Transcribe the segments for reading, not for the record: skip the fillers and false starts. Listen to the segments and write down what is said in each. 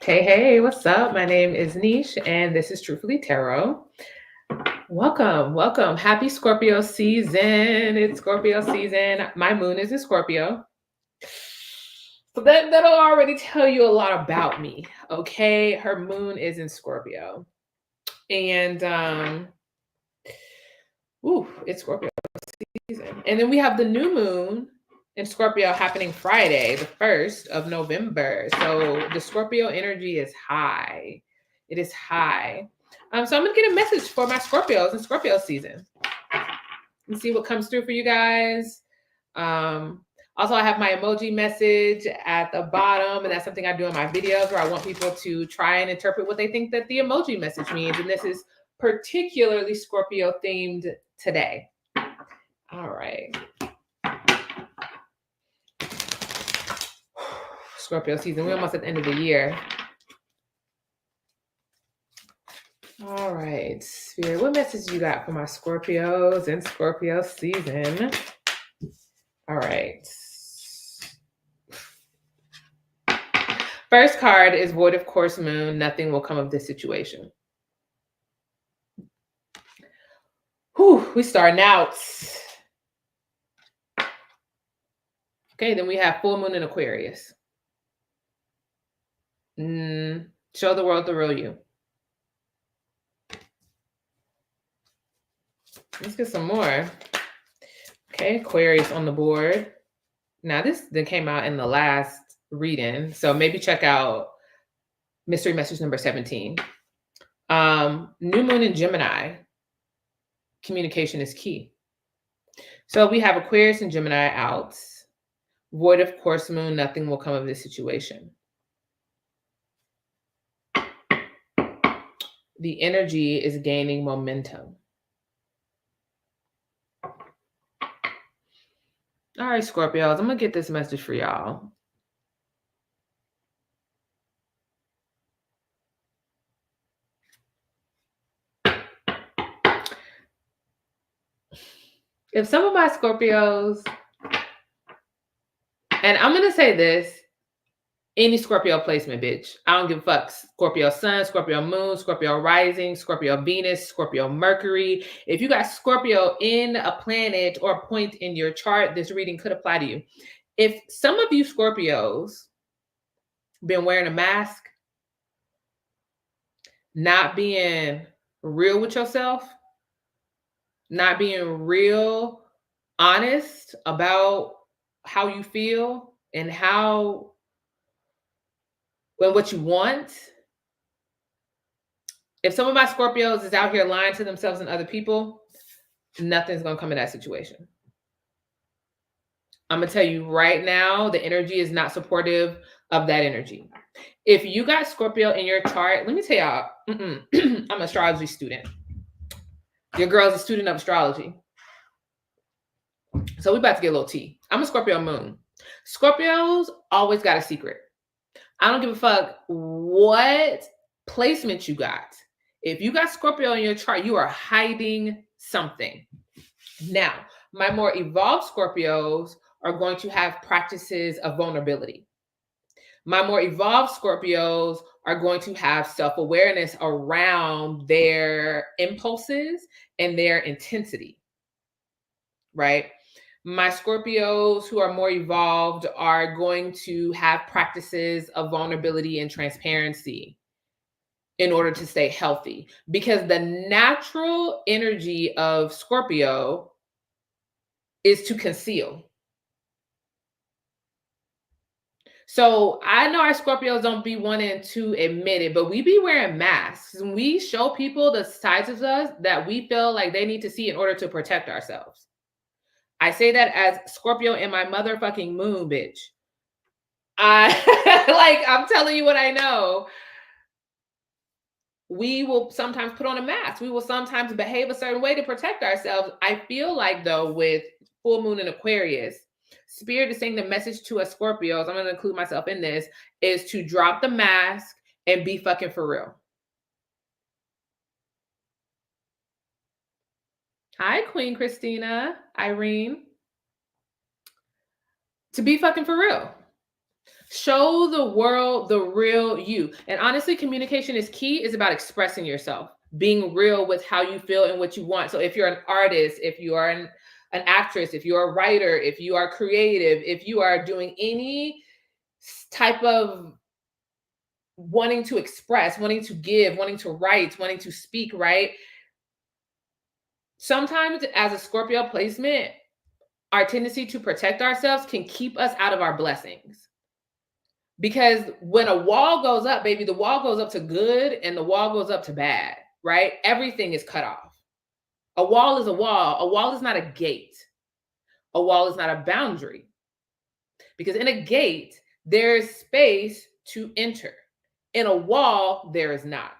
Hey, what's up? My name is Neish, and this is Truthfully Tarot. Welcome. Happy Scorpio season. It's Scorpio season. My moon is in Scorpio. So that'll already tell you a lot about me. Okay. Her moon is in Scorpio. And it's Scorpio season. And then we have the new moon in Scorpio happening Friday, the 1st of November. So the Scorpio energy is high. It is high. So I'm going to get a message for my Scorpios in Scorpio season and see what comes through for you guys. Also, I have my emoji message at the bottom, and that's something I do in my videos where I want people to try and interpret what they think that the emoji message means. And this is particularly Scorpio themed today. All right. Scorpio season. We're almost at the end of the year. All right, Spirit, what message you got for my Scorpios in Scorpio season? All right. First card is Void of Course Moon. Nothing will come of this situation. We starting out. Okay, then we have Full Moon in Aquarius. Show the world the real you. Let's get some more. Okay, Aquarius on the board. Now this came out in the last reading, so maybe check out mystery message number 17. New moon in Gemini. Communication is key. So we have Aquarius and Gemini out. Void of Course Moon, nothing will come of this situation. The energy is gaining momentum. All right, Scorpios, I'm going to get this message for y'all. If some of my Scorpios, and I'm going to say this, any Scorpio placement, bitch. I don't give a fuck. Scorpio sun, Scorpio moon, Scorpio rising, Scorpio Venus, Scorpio Mercury. If you got Scorpio in a planet or a point in your chart, this reading could apply to you. If some of you Scorpios been wearing a mask, not being real with yourself, not being real honest about how you feel and what you want. If some of my Scorpios is out here lying to themselves and other people, nothing's going to come in that situation. I'm going to tell you right now, the energy is not supportive of that energy. If you got Scorpio in your chart, let me tell y'all, I'm an astrology student. Your girl's a student of astrology. So we about to get a little tea. I'm a Scorpio moon. Scorpios always got a secret. I don't give a fuck what placement you got. If you got Scorpio in your chart, you are hiding something. Now, my more evolved Scorpios are going to have practices of vulnerability. My more evolved Scorpios are going to have self-awareness around their impulses and their intensity, right? My Scorpios who are more evolved are going to have practices of vulnerability and transparency in order to stay healthy, because the natural energy of Scorpio is to conceal. So I know our Scorpios don't be wanting to admit it, but we be wearing masks and we show people the sides of us that we feel like they need to see in order to protect ourselves. I say that as Scorpio in my motherfucking moon, bitch. I'm telling you what I know. We will sometimes put on a mask. We will sometimes behave a certain way to protect ourselves. I feel like, though, with full moon in Aquarius, Spirit is saying the message to us Scorpios, I'm going to include myself in this, is to drop the mask and be fucking for real. Hi, Queen Christina, Irene. To be fucking for real. Show the world the real you. And honestly, communication is key. Is about expressing yourself, being real with how you feel and what you want. So if you're an artist, if you are an actress, if you're a writer, if you are creative, if you are doing any type of wanting to express, wanting to give, wanting to write, wanting to speak, right? Sometimes as a Scorpio placement, our tendency to protect ourselves can keep us out of our blessings. Because when a wall goes up, baby, the wall goes up to good and the wall goes up to bad, right? Everything is cut off. A wall is a wall. A wall is not a gate. A wall is not a boundary. Because in a gate, there's space to enter. In a wall, there is not.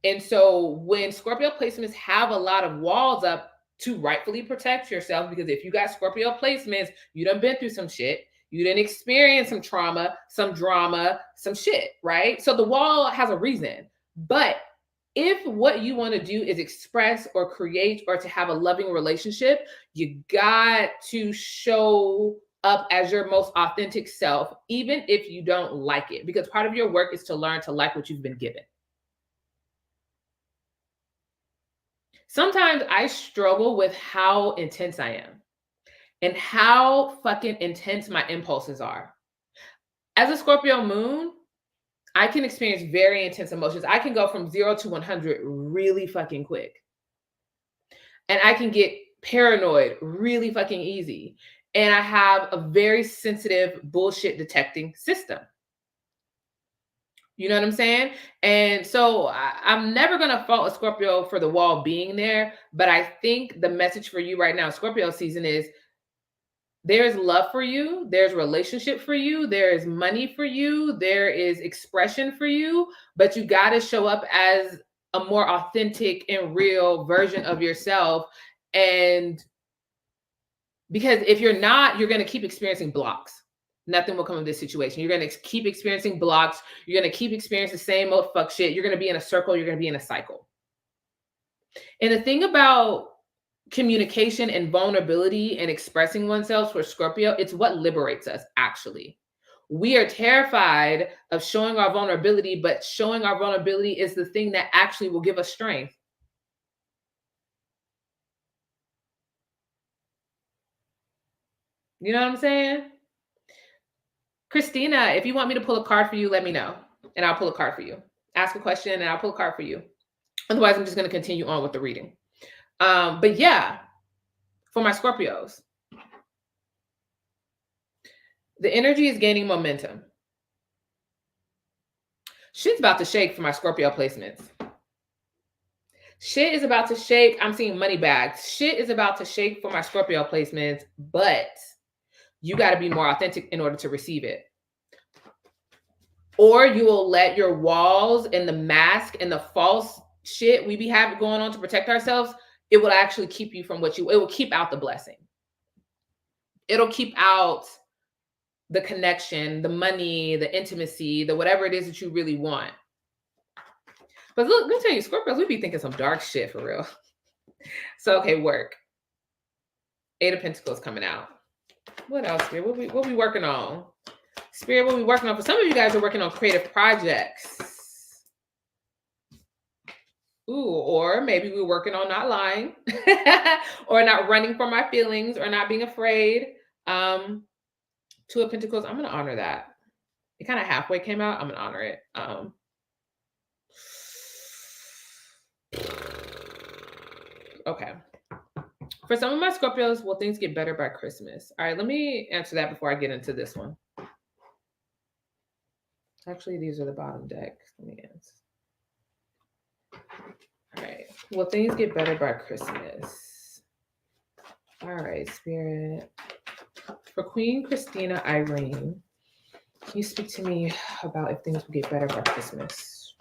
And so when Scorpio placements have a lot of walls up to rightfully protect yourself, because if you got Scorpio placements, you done been through some shit. You didn't experience some trauma, some drama, some shit, right? So the wall has a reason. But if what you want to do is express or create or to have a loving relationship, you got to show up as your most authentic self, even if you don't like it, because part of your work is to learn to like what you've been given. Sometimes I struggle with how intense I am and how fucking intense my impulses are. As a Scorpio moon, I can experience very intense emotions. I can go from 0 to 100 really fucking quick. And I can get paranoid really fucking easy. And I have a very sensitive bullshit detecting system. You know what I'm saying? And so I'm never going to fault a Scorpio for the wall being there. But I think the message for you right now, Scorpio season, is there's love for you. There's relationship for you. There is money for you. There is expression for you. But you got to show up as a more authentic and real version of yourself. And because if you're not, you're going to keep experiencing blocks. Nothing will come of this situation. You're going to keep experiencing blocks. You're going to keep experiencing the same old fuck shit. You're going to be in a circle. You're going to be in a cycle. And the thing about communication and vulnerability and expressing oneself for Scorpio, it's what liberates us, actually. We are terrified of showing our vulnerability, but showing our vulnerability is the thing that actually will give us strength. You know what I'm saying? Christina, if you want me to pull a card for you, let me know, and I'll pull a card for you. Ask a question, and I'll pull a card for you. Otherwise, I'm just going to continue on with the reading. But yeah, for my Scorpios, the energy is gaining momentum. Shit's about to shake for my Scorpio placements. Shit is about to shake. I'm seeing money bags. Shit is about to shake for my Scorpio placements, but you got to be more authentic in order to receive it. Or you will let your walls and the mask and the false shit we be having going on to protect ourselves, it will actually keep you from it will keep out the blessing. It'll keep out the connection, the money, the intimacy, the whatever it is that you really want. But look, let me tell you, Scorpios, we be thinking some dark shit for real. So, okay, work. 8 of Pentacles coming out. What else, Spirit? What we working on? Spirit, what we working on? For some of you guys are working on creative projects. Ooh, or maybe we're working on not lying or not running from my feelings or not being afraid. 2 of Pentacles, I'm going to honor that. It kind of halfway came out. I'm going to honor it. Okay. For some of my Scorpios, will things get better by Christmas? All right, let me answer that before I get into this one. Actually, these are the bottom decks. Let me answer. All right. Will things get better by Christmas? All right, Spirit. For Queen Christina Irene, can you speak to me about if things will get better by Christmas?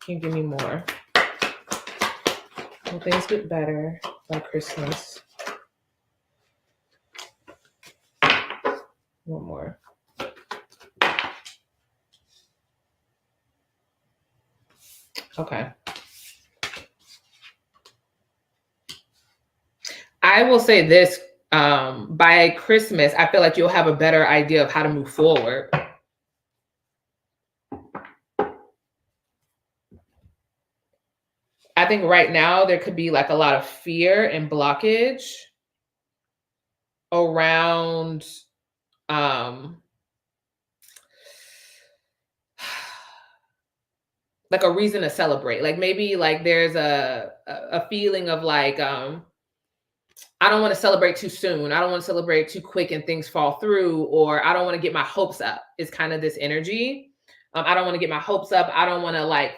Can you give me more? Will things get better by Christmas? One more. Okay. I will say this, By Christmas, I feel like you'll have a better idea of how to move forward. I think right now there could be like a lot of fear and blockage around like a reason to celebrate. Like maybe like there's a feeling of like I don't want to celebrate too soon. I don't want to celebrate too quick and things fall through, or I don't want to get my hopes up. Is kind of this energy. I don't want to get my hopes up. I don't want to like.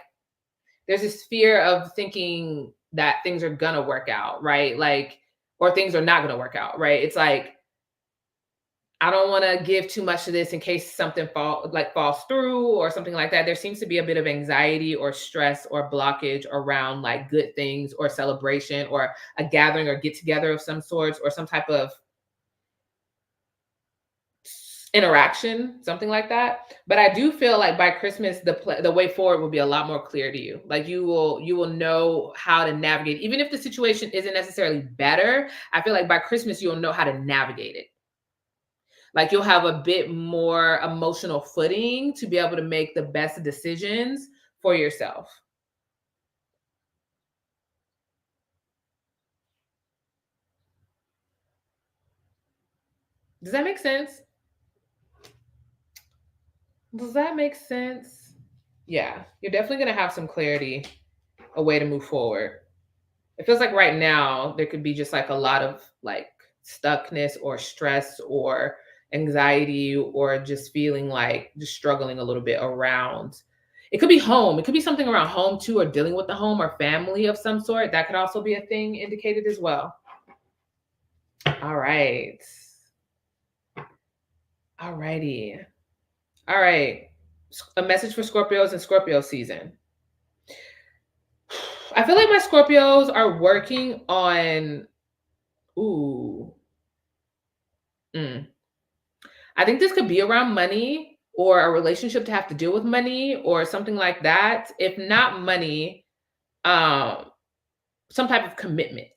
There's this fear of thinking that things are gonna work out, right? Like, or things are not gonna work out, right? It's like I don't want to give too much to this in case something falls through or something like that. There seems to be a bit of anxiety or stress or blockage around like good things or celebration or a gathering or get together of some sorts or some type of interaction, something like that. But I do feel like by Christmas, the way forward will be a lot more clear to you. Like you will know how to navigate, even if the situation isn't necessarily better. I feel like by Christmas you'll know how to navigate it. Like you'll have a bit more emotional footing to be able to make the best decisions for yourself. Does that make sense? Does that make sense? Yeah, you're definitely going to have some clarity, a way to move forward. It feels like right now there could be just like a lot of like stuckness or stress or anxiety or just feeling like just struggling a little bit around. It could be home. It could be something around home too, or dealing with the home or family of some sort. That could also be a thing indicated as well. All right. All righty. All right. A message for Scorpios and Scorpio season. I feel like my Scorpios are working on, ooh. I think this could be around money or a relationship to have to deal with money or something like that. If not money, some type of commitment.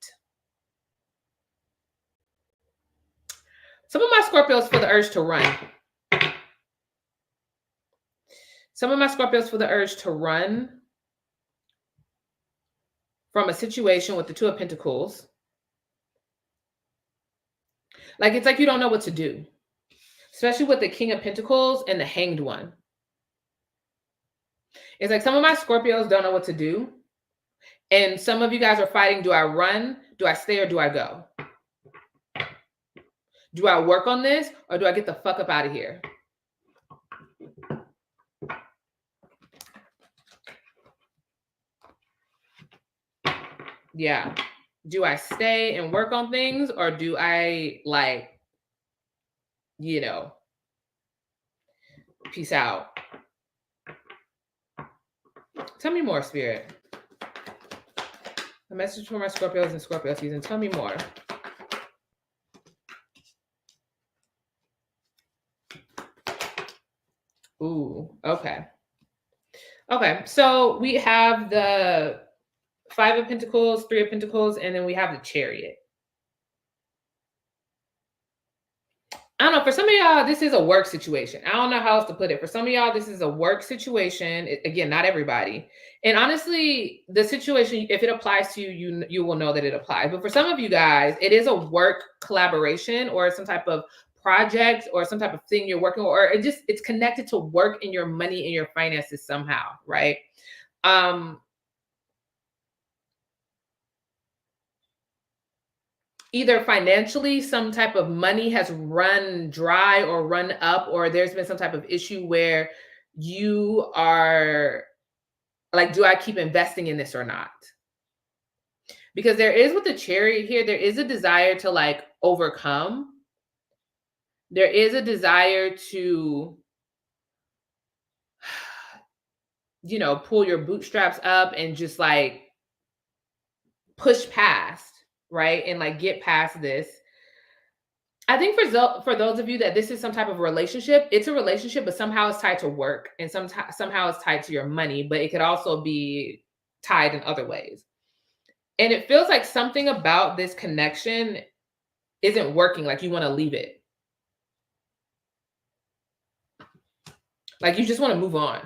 Some of my Scorpios feel the urge to run. Some of my Scorpios feel the urge to run from a situation with the Two of Pentacles. Like it's like you don't know what to do, especially with the King of Pentacles and the Hanged One. It's like some of my Scorpios don't know what to do. And some of you guys are fighting, do I run, do I stay, or do I go? Do I work on this, or do I get the fuck up out of here? Yeah. Do I stay and work on things, or do I like, peace out? Tell me more, Spirit. A message for my Scorpios and Scorpio season. Tell me more. Ooh, okay. Okay, so we have the Five of Pentacles, Three of Pentacles, and then we have the Chariot. I don't know. For some of y'all, this is a work situation. I don't know how else to put it. For some of y'all, this is a work situation. Again, not everybody. And honestly, the situation, if it applies to you, you will know that it applies. But for some of you guys, it is a work collaboration or some type of project or some type of thing you're working on, or it's connected to work and your money and your finances somehow, right? Either financially, some type of money has run dry or run up, or there's been some type of issue where you are like, do I keep investing in this or not? Because there is, with the Chariot here, there is a desire to like overcome. There is a desire to, pull your bootstraps up and just like push past, right? And like get past this. I think for those of you that this is some type of relationship, it's a relationship, but somehow it's tied to work and somehow it's tied to your money, but it could also be tied in other ways. And it feels like something about this connection isn't working, like you want to leave it. Like you just want to move on.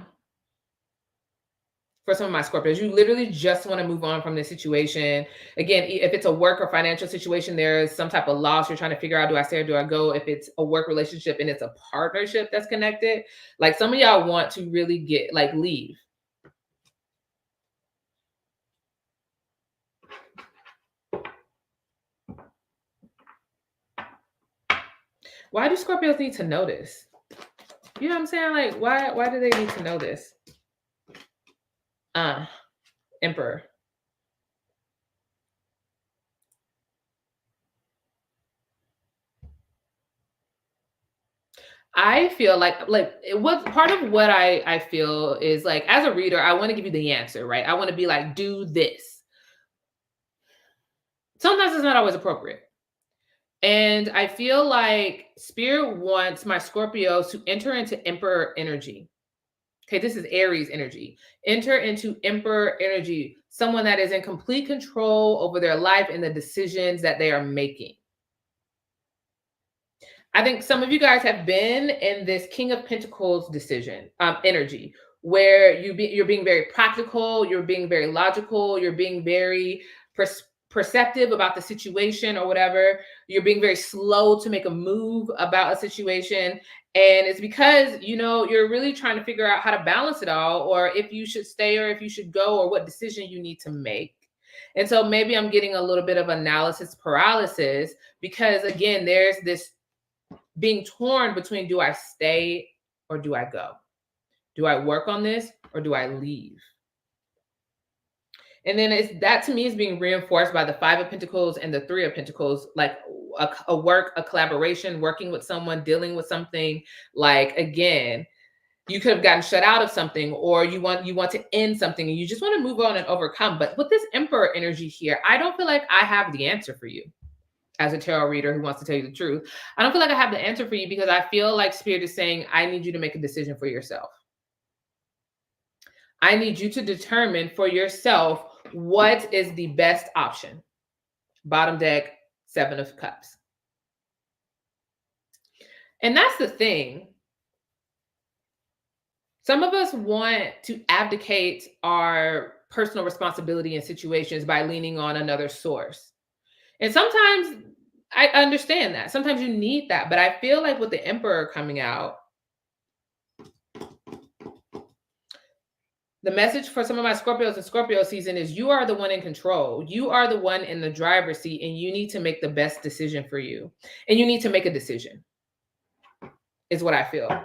For some of my Scorpios, you literally just want to move on from this situation. Again, if it's a work or financial situation, there's some type of loss. You're trying to figure out, do I stay or do I go? If it's a work relationship and it's a partnership that's connected, like some of y'all want to really get like leave. Why do Scorpios need to know this? You know what I'm saying? Like, why do they need to know this? Emperor. I feel like what part of what I feel is like, as a reader, I want to give you the answer, right? I want to be like, do this. Sometimes it's not always appropriate. And I feel like Spirit wants my Scorpios to enter into Emperor energy. Okay, this is Aries energy. Enter into Emperor energy, someone that is in complete control over their life and the decisions that they are making. I think some of you guys have been in this King of Pentacles decision energy, where you're being very practical, you're being very logical, you're being very perceptive about the situation or whatever. You're being very slow to make a move about a situation. And it's because, you're really trying to figure out how to balance it all, or if you should stay or if you should go, or what decision you need to make. And so maybe I'm getting a little bit of analysis paralysis because, again, there's this being torn between, do I stay or do I go? Do I work on this or do I leave? And then that to me is being reinforced by the Five of Pentacles and the Three of Pentacles, like a work, a collaboration, working with someone, dealing with something. Like, again, you could have gotten shut out of something, or you want to end something and you just want to move on and overcome. But with this Emperor energy here, I don't feel like I have the answer for you. As a tarot reader who wants to tell you the truth, I don't feel like I have the answer for you, because I feel like Spirit is saying, I need you to make a decision for yourself. I need you to determine for yourself what is the best option. Bottom deck, Seven of Cups. And that's the thing. Some of us want to abdicate our personal responsibility in situations by leaning on another source. And sometimes I understand that. Sometimes you need that. But I feel like with the Emperor coming out, the message for some of my Scorpios and Scorpio season is, you are the one in control. You are the one in the driver's seat, and you need to make the best decision for you. And you need to make a decision, is what I feel.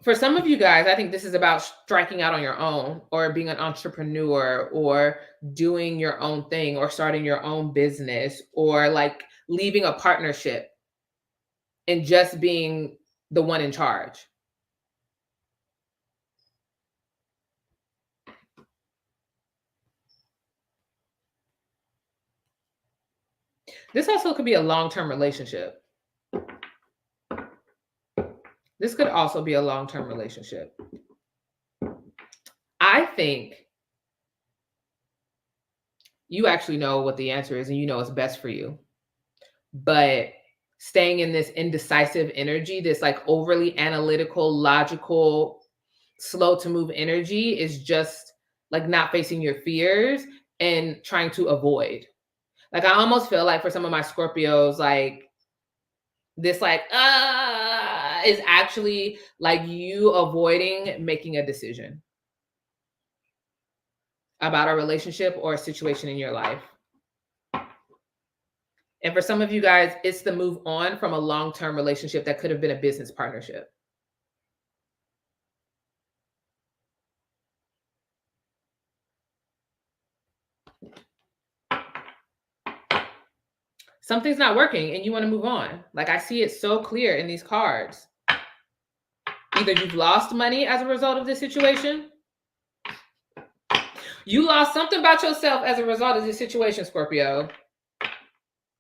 For some of you guys, I think this is about striking out on your own, or being an entrepreneur, or doing your own thing, or starting your own business, or like leaving a partnership and just being the one in charge. This also could be a long-term relationship. This could also be a long-term relationship. I think you actually know what the answer is, and you know what's best for you. But staying in this indecisive energy, this like overly analytical, logical, slow to move energy, is just like not facing your fears and trying to avoid. Like, I almost feel like for some of my Scorpios, like this is actually like you avoiding making a decision about a relationship or a situation in your life. And for some of you guys, it's the move on from a long-term relationship that could have been a business partnership. Something's not working and you want to move on. Like, I see it so clear in these cards. Either you've lost money as a result of this situation. You lost something about yourself as a result of this situation, Scorpio.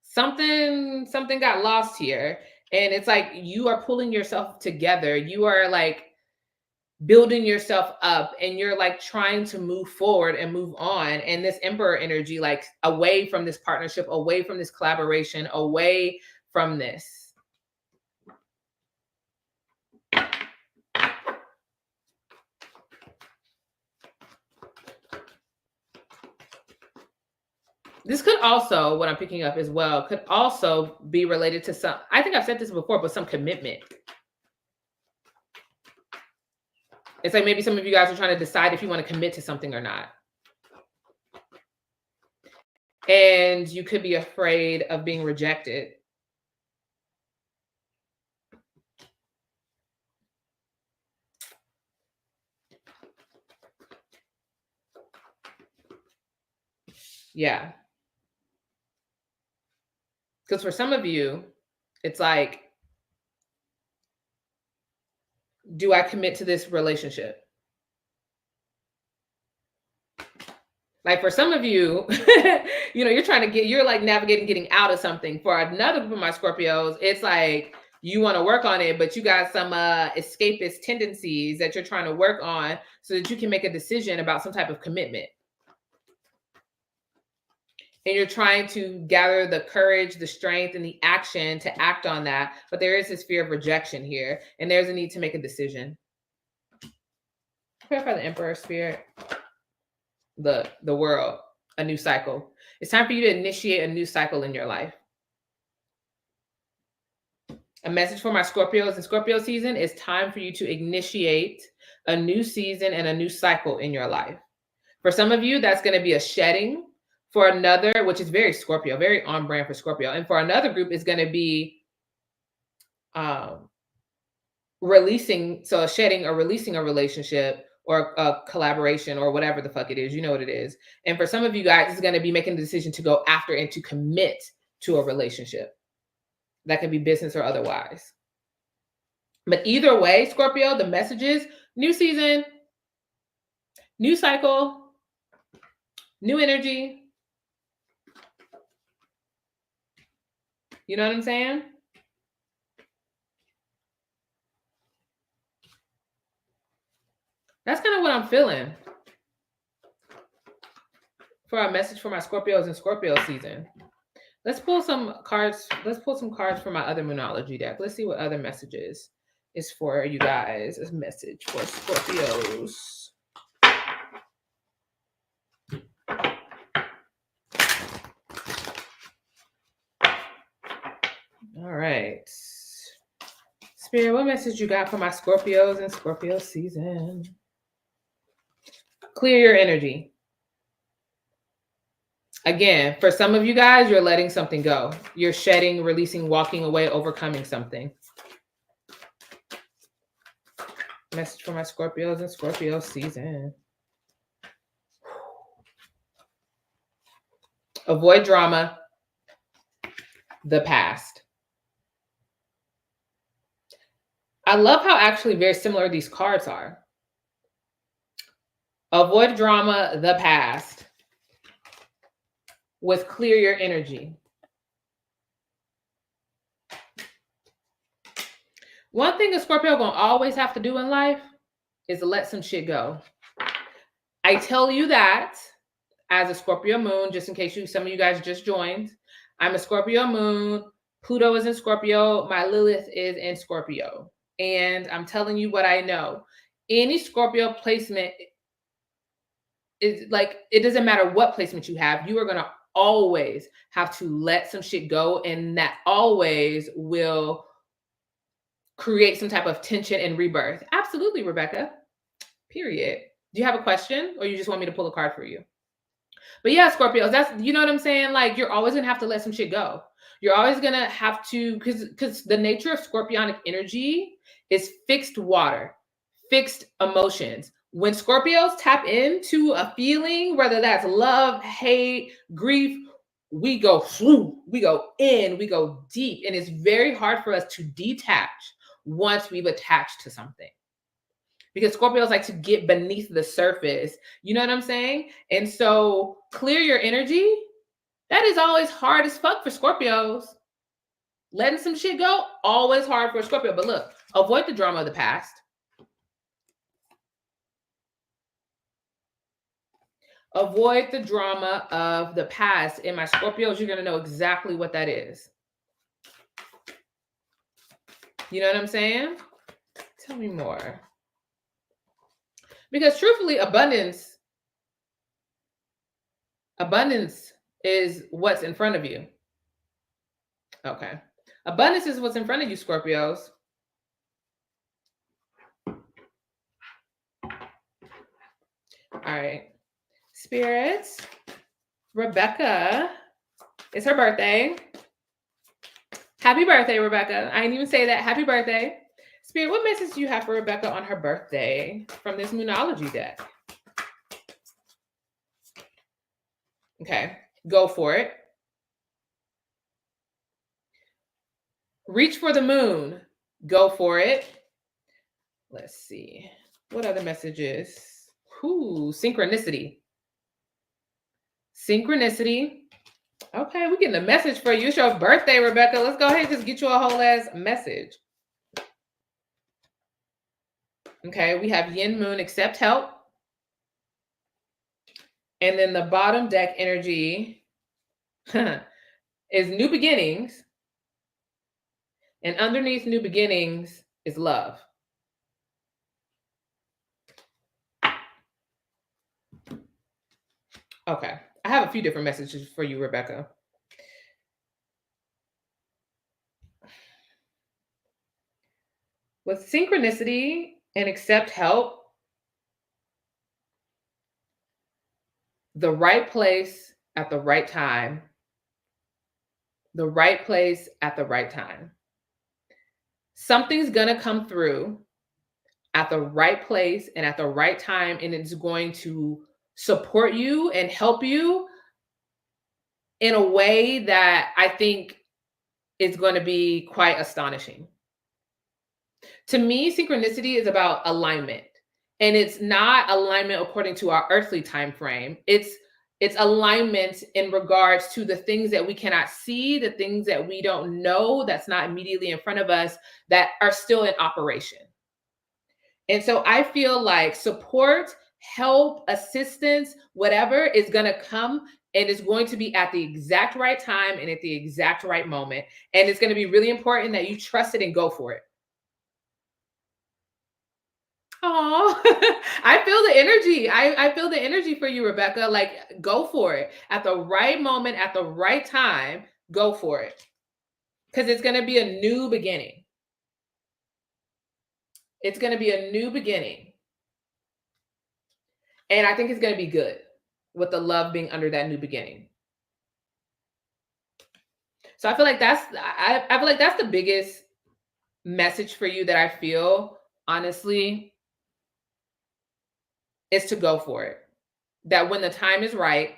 Something got lost here. And it's like you are pulling yourself together. You are like building yourself up, and you're like trying to move forward and move on. And this Emperor energy, like away from this partnership, away from this collaboration, away from this. This could also, what I'm picking up as well, could also be related to some, I think I've said this before, but some commitment. It's like maybe some of you guys are trying to decide if you want to commit to something or not. And you could be afraid of being rejected. Yeah. Because for some of you, it's like, do I commit to this relationship? Like for some of you, you're trying to you're like navigating getting out of something. For another group of my Scorpios, it's like you want to work on it, but you got some escapist tendencies that you're trying to work on so that you can make a decision about some type of commitment. And you're trying to gather the courage, the strength, and the action to act on that. But there is this fear of rejection here, and there's a need to make a decision. Clarify the Emperor spirit. The world, a new cycle. It's time for you to initiate a new cycle in your life. A message for my Scorpios and Scorpio season: it's time for you to initiate a new season and a new cycle in your life. For some of you, that's going to be a shedding. For another, which is very Scorpio, very on brand for Scorpio. And for another group, it's going to be releasing. So a shedding or releasing a relationship or a collaboration or whatever the fuck it is. You know what it is. And for some of you guys, it's going to be making the decision to go after and to commit to a relationship. That could be business or otherwise. But either way, Scorpio, the message is new season, new cycle, new energy. You know what I'm saying? That's kind of what I'm feeling for a message for my Scorpios and Scorpio season. Let's pull some cards. Let's pull some cards from my other Moonology deck. Let's see what other messages is for you guys. A message for Scorpios. All right. Spirit, what message you got for my Scorpios and Scorpio season? Clear your energy. Again, for some of you guys, you're letting something go. You're shedding, releasing, walking away, overcoming something. Message for my Scorpios and Scorpio season. Avoid drama. The past. I love how actually very similar these cards are. Avoid drama, the past. With clear your energy. One thing a Scorpio gonna always have to do in life is let some shit go. I tell you that as a Scorpio moon, just in case some of you guys just joined. I'm a Scorpio moon. Pluto is in Scorpio. My Lilith is in Scorpio. And I'm telling you what I know. Any Scorpio placement is like, it doesn't matter what placement you have, you are going to always have to let some shit go. And that always will create some type of tension and rebirth. Absolutely, Rebecca. Period. Do you have a question, or you just want me to pull a card for you? But yeah, Scorpios, that's, you know what I'm saying? Like, you're always going to have to let some shit go. You're always going to have to, because the nature of Scorpionic energy is fixed water, fixed emotions. When Scorpios tap into a feeling, whether that's love, hate, grief, we go through, we go in, we go deep. And it's very hard for us to detach once we've attached to something. Because Scorpios like to get beneath the surface. You know what I'm saying? And so clear your energy. That is always hard as fuck for Scorpios. Letting some shit go, always hard for a Scorpio. But look, avoid the drama of the past. Avoid the drama of the past. In my Scorpios, you're going to know exactly what that is. You know what I'm saying? Tell me more. Because truthfully, abundance is what's in front of you. Okay. Abundance is what's in front of you, Scorpios. All right. Spirits. Rebecca. It's her birthday. Happy birthday, Rebecca. I didn't even say that. Happy birthday. Spirit, what message do you have for Rebecca on her birthday from this Moonology deck? Okay, go for it. Reach for the moon. Go for it. Let's see. What other messages? Ooh, synchronicity. Synchronicity. Okay, we're getting a message for you. It's your birthday, Rebecca. Let's go ahead and just get you a whole ass message. Okay, we have Yin Moon, accept help. And then the bottom deck energy is new beginnings. And underneath new beginnings is love. Okay, I have a few different messages for you, Rebecca. With synchronicity and accept help, the right place at the right time. The right place at the right time. Something's going to come through at the right place and at the right time, and it's going to support you and help you in a way that I think is going to be quite astonishing. To me, synchronicity is about alignment, and it's not alignment according to our earthly time frame. It's alignment in regards to the things that we cannot see, the things that we don't know, that's not immediately in front of us, that are still in operation. And so I feel like support, help, assistance, whatever is going to come, and it's going to be at the exact right time and at the exact right moment. And it's going to be really important that you trust it and go for it. Oh, I feel the energy. I feel the energy for you, Rebecca. Like, go for it. At the right moment, at the right time, go for it. Because it's going to be a new beginning. It's going to be a new beginning. And I think it's going to be good with the love being under that new beginning. So I feel like I feel like that's the biggest message for you that I feel, honestly, is to go for it. That when the time is right,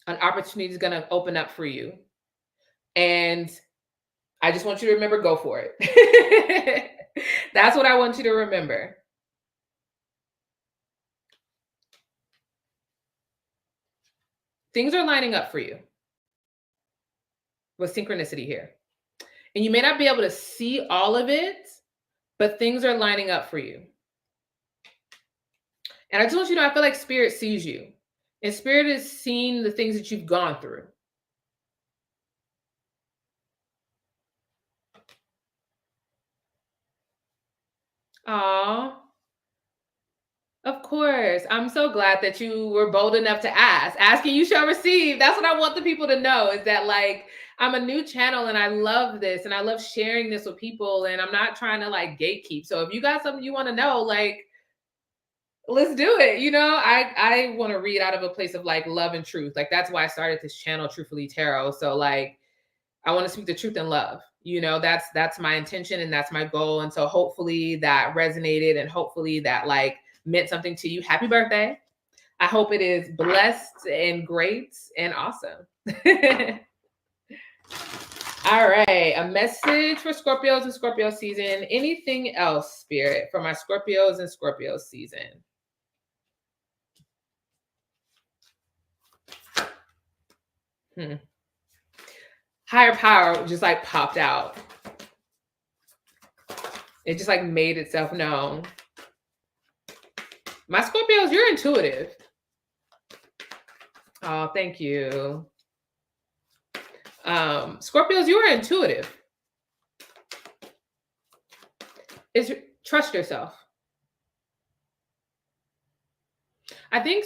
an opportunity is going to open up for you. And I just want you to remember, go for it. That's what I want you to remember. Things are lining up for you with synchronicity here. And you may not be able to see all of it, but things are lining up for you. And I just want you to know, I feel like Spirit sees you. And Spirit is seeing the things that you've gone through. Aw. Of course. I'm so glad that you were bold enough to ask. Asking, you shall receive. That's what I want the people to know, is that, like, I'm a new channel and I love this and I love sharing this with people, and I'm not trying to like gatekeep. So if you got something you want to know, like, let's do it. You know, I want to read out of a place of like love and truth. Like, that's why I started this channel, Truthfully Tarot. So like, I want to speak the truth in love. You know, that's my intention and that's my goal. And so hopefully that resonated, and hopefully that like meant something to you. Happy birthday. I hope it is blessed and great and awesome. All right, a message for Scorpios and Scorpio season. Anything else, Spirit, for my Scorpios and Scorpio season? Higher power just like popped out. It just like made itself known. My Scorpios, you're intuitive. Oh, thank you. Scorpios, you are intuitive. Is trust yourself. I think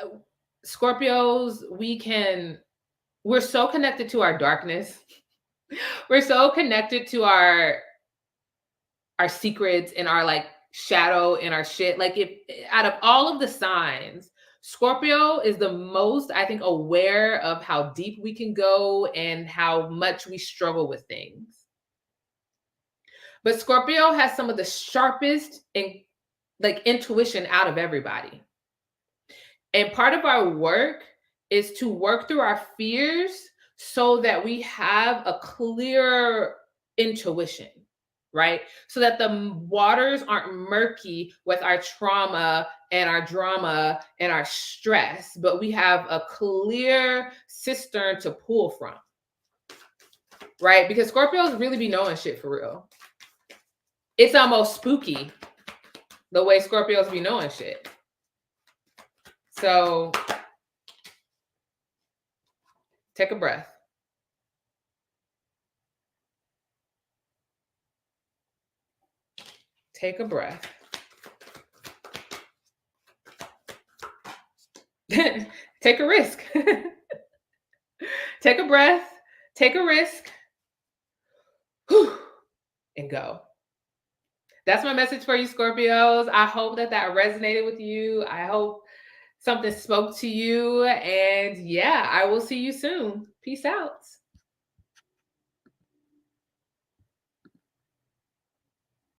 uh, Scorpios, we're so connected to our darkness. We're so connected to our secrets and our like shadow and our shit. Like if out of all of the signs, Scorpio is the most, I think, aware of how deep we can go and how much we struggle with things. But Scorpio has some of the sharpest and like intuition out of everybody. And part of our work is to work through our fears so that we have a clear intuition, right? So that the waters aren't murky with our trauma and our drama and our stress, but we have a clear cistern to pull from, right? Because Scorpios really be knowing shit for real. It's almost spooky the way Scorpios be knowing shit. So take a breath. Take a breath. Take a risk. Take a breath. Take a risk. Whew, and go. That's my message for you, Scorpios. I hope that resonated with you. I hope something spoke to you. And yeah, I will see you soon. Peace out.